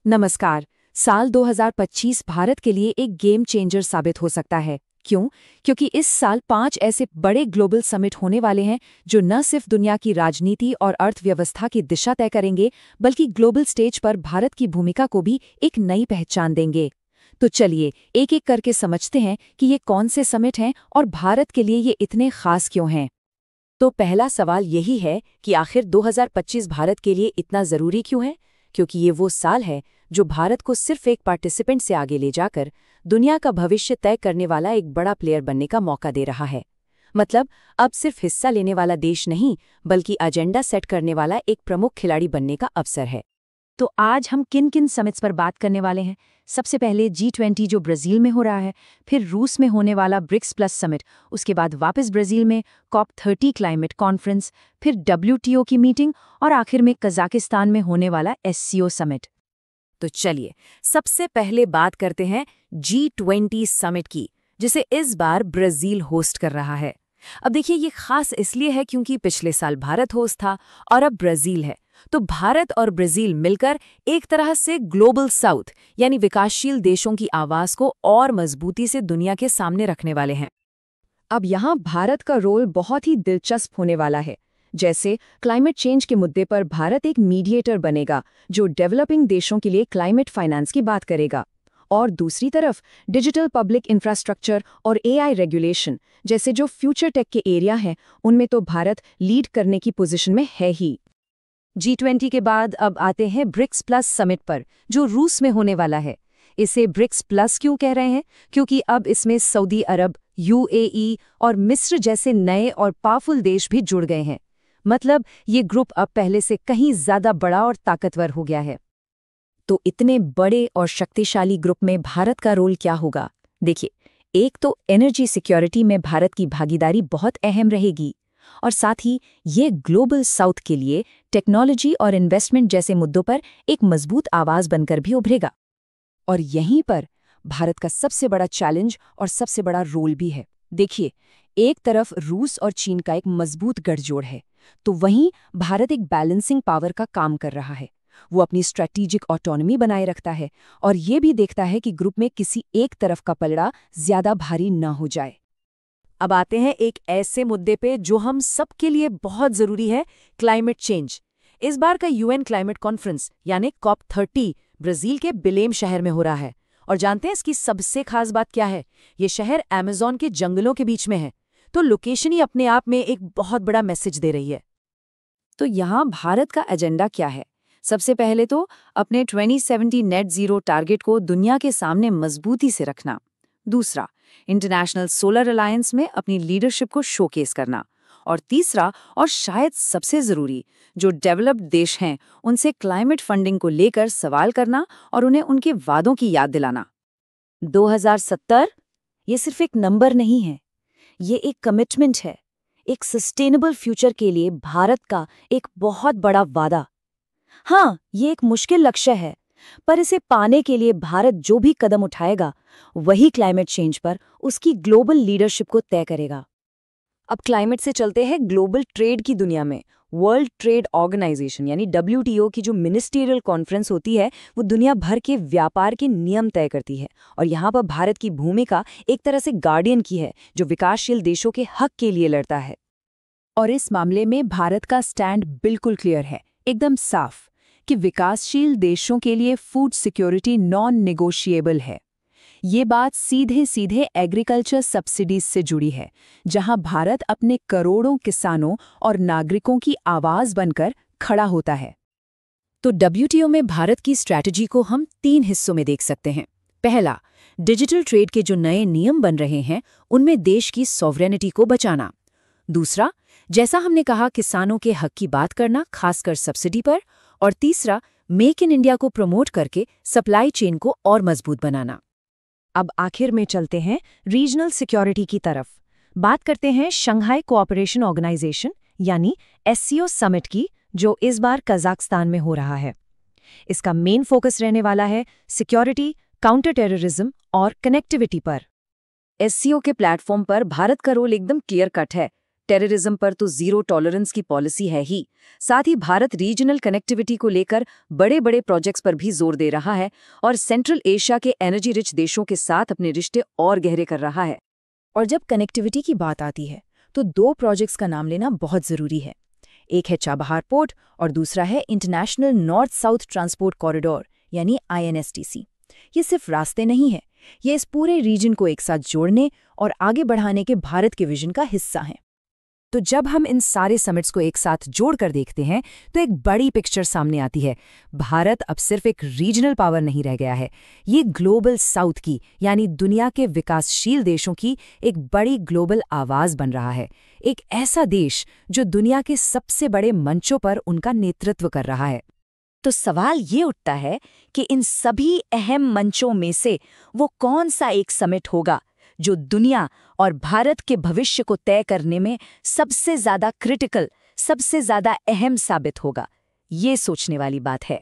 नमस्कार। साल 2025 भारत के लिए एक गेम चेंजर साबित हो सकता है। क्यों? क्योंकि इस साल 5 ऐसे बड़े ग्लोबल समिट होने वाले हैं जो न सिर्फ दुनिया की राजनीति और अर्थव्यवस्था की दिशा तय करेंगे, बल्कि ग्लोबल स्टेज पर भारत की भूमिका को भी एक नई पहचान देंगे। तो चलिए एक-एक करके समझते हैं कि ये कौन से समिट हैं और भारत के लिए ये इतने खास क्यों हैं। तो पहला सवाल यही है कि आखिर 2025 भारत के लिए इतना ज़रूरी क्यों है? क्योंकि ये वो साल है जो भारत को सिर्फ एक पार्टिसिपेंट से आगे ले जाकर दुनिया का भविष्य तय करने वाला एक बड़ा प्लेयर बनने का मौका दे रहा है। मतलब अब सिर्फ हिस्सा लेने वाला देश नहीं, बल्कि एजेंडा सेट करने वाला एक प्रमुख खिलाड़ी बनने का अवसर है। तो आज हम किन किन समिट्स पर बात करने वाले हैं? सबसे पहले G20 जो ब्राज़ील में हो रहा है, फिर रूस में होने वाला ब्रिक्स प्लस समिट, उसके बाद वापस ब्राज़ील में COP30 क्लाइमेट कॉन्फ्रेंस, फिर WTO की मीटिंग और आखिर में कजाकिस्तान में होने वाला SCO समिट। तो चलिए सबसे पहले बात करते हैं G20 समिट की, जिसे इस बार ब्राज़ील होस्ट कर रहा है। अब देखिए ये खास इसलिए है क्योंकि पिछले साल भारत होस्ट था और अब ब्राज़ील है। तो भारत और ब्राज़ील मिलकर एक तरह से ग्लोबल साउथ यानी विकासशील देशों की आवाज़ को और मजबूती से दुनिया के सामने रखने वाले हैं। अब यहाँ भारत का रोल बहुत ही दिलचस्प होने वाला है। जैसे क्लाइमेट चेंज के मुद्दे पर भारत एक मीडिएटर बनेगा जो डेवलपिंग देशों के लिए क्लाइमेट फाइनेंस की बात करेगा। और दूसरी तरफ डिजिटल पब्लिक इंफ्रास्ट्रक्चर और AI रेगुलेशन जैसे जो फ्यूचर टेक के एरिया हैं, उनमें तो भारत लीड करने की पोजीशन में है ही। G20 के बाद अब आते हैं ब्रिक्स प्लस समिट पर, जो रूस में होने वाला है। इसे ब्रिक्स प्लस क्यों कह रहे हैं? क्योंकि अब इसमें सऊदी अरब, UAE और मिस्र जैसे नए और पावरफुल देश भी जुड़ गए हैं। मतलब ये ग्रुप अब पहले से कहीं ज्यादा बड़ा और ताकतवर हो गया है। तो इतने बड़े और शक्तिशाली ग्रुप में भारत का रोल क्या होगा? देखिए, एक तो एनर्जी सिक्योरिटी में भारत की भागीदारी बहुत अहम रहेगी, और साथ ही ये ग्लोबल साउथ के लिए टेक्नोलॉजी और इन्वेस्टमेंट जैसे मुद्दों पर एक मजबूत आवाज बनकर भी उभरेगा। और यहीं पर भारत का सबसे बड़ा चैलेंज और सबसे बड़ा रोल भी है। देखिए, एक तरफ रूस और चीन का एक मजबूत गठजोड़ है, तो वहीं भारत एक बैलेंसिंग पावर का काम कर रहा है। वो अपनी स्ट्रैटेजिक ऑटोनॉमी बनाए रखता है और ये भी देखता है कि ग्रुप में किसी एक तरफ का पलड़ा ज्यादा भारी न हो जाए। अब आते हैं एक ऐसे मुद्दे पे जो हम सबके लिए बहुत जरूरी है, क्लाइमेट चेंज। इस बार का UN क्लाइमेट कॉन्फ्रेंस यानी COP30 ब्राज़ील के बिलेम शहर में हो रहा है। और जानते हैं इसकी सबसे खास बात क्या है? ये शहर अमेज़न के जंगलों के बीच में है, तो लोकेशन ही अपने आप में एक बहुत बड़ा मैसेज दे रही है। तो यहाँ भारत का एजेंडा क्या है? सबसे पहले तो अपने 2070 नेट जीरो टारगेट को दुनिया के सामने मजबूती से रखना। दूसरा, इंटरनेशनल सोलर अलायंस में अपनी लीडरशिप को शोकेस करना। और तीसरा और शायद सबसे जरूरी, जो डेवलप्ड देश हैं उनसे क्लाइमेट फंडिंग को लेकर सवाल करना और उन्हें उनके वादों की याद दिलाना। 2070 ये सिर्फ एक नंबर नहीं है, ये एक कमिटमेंट है, एक सस्टेनेबल फ्यूचर के लिए भारत का एक बहुत बड़ा वादा। हाँ, ये एक मुश्किल लक्ष्य है, पर इसे पाने के लिए भारत जो भी कदम उठाएगा वही क्लाइमेट चेंज पर उसकी ग्लोबल लीडरशिप को तय करेगा। अब क्लाइमेट से चलते हैं ग्लोबल ट्रेड की दुनिया में। वर्ल्ड ट्रेड ऑर्गेनाइजेशन यानी WTO की जो मिनिस्ट्रियल कॉन्फ्रेंस होती है, वो दुनिया भर के व्यापार के नियम तय करती है। और यहाँ पर भारत की भूमिका एक तरह से गार्डियन की है, जो विकासशील देशों के हक के लिए लड़ता है। और इस मामले में भारत का स्टैंड बिल्कुल क्लियर है, एकदम साफ, कि विकासशील देशों के लिए फूड सिक्योरिटी नॉन नेगोशिएबल है। ये बात सीधे सीधे एग्रीकल्चर सब्सिडीज से जुड़ी है, जहां भारत अपने करोड़ों किसानों और नागरिकों की आवाज बनकर खड़ा होता है। तो WTO में भारत की स्ट्रैटेजी को हम 3 हिस्सों में देख सकते हैं। पहला, डिजिटल ट्रेड के जो नए नियम बन रहे हैं उनमें देश की सॉवरेनिटी को बचाना। दूसरा, जैसा हमने कहा, किसानों के हक की बात करना, खासकर सब्सिडी पर। और तीसरा, मेक इन इंडिया को प्रमोट करके सप्लाई चेन को और मजबूत बनाना। अब आखिर में चलते हैं रीजनल सिक्योरिटी की तरफ। बात करते हैं शंघाई कोऑपरेशन ऑर्गेनाइजेशन यानी SCO समिट की, जो इस बार कजाकिस्तान में हो रहा है। इसका मेन फोकस रहने वाला है सिक्योरिटी, काउंटर टेररिज्म और कनेक्टिविटी पर। SCO के प्लेटफॉर्म पर भारत का रोल एकदम क्लियर कट है, टेररिज्म पर तो जीरो टॉलरेंस की पॉलिसी है ही। साथ ही भारत रीजनल कनेक्टिविटी को लेकर बड़े बड़े प्रोजेक्ट्स पर भी जोर दे रहा है और सेंट्रल एशिया के एनर्जी रिच देशों के साथ अपने रिश्ते और गहरे कर रहा है। और जब कनेक्टिविटी की बात आती है तो 2 प्रोजेक्ट्स का नाम लेना बहुत ज़रूरी है। एक है चाबहार पोर्ट और दूसरा है international north south transport corridor यानी INSTC। ये सिर्फ रास्ते नहीं है, ये इस पूरे रीजन को एक साथ जोड़ने और आगे बढ़ाने के भारत के विजन का हिस्सा हैं। तो जब हम इन सारे समिट्स को एक साथ जोड़कर देखते हैं तो एक बड़ी पिक्चर सामने आती है। भारत अब सिर्फ एक रीजनल पावर नहीं रह गया है, ये ग्लोबल साउथ की यानी दुनिया के विकासशील देशों की एक बड़ी ग्लोबल आवाज बन रहा है। एक ऐसा देश जो दुनिया के सबसे बड़े मंचों पर उनका नेतृत्व कर रहा है। तो सवाल ये उठता है कि इन सभी अहम मंचों में से वो कौन सा एक समिट होगा जो दुनिया और भारत के भविष्य को तय करने में सबसे ज्यादा क्रिटिकल, सबसे ज्यादा अहम साबित होगा। ये सोचने वाली बात है।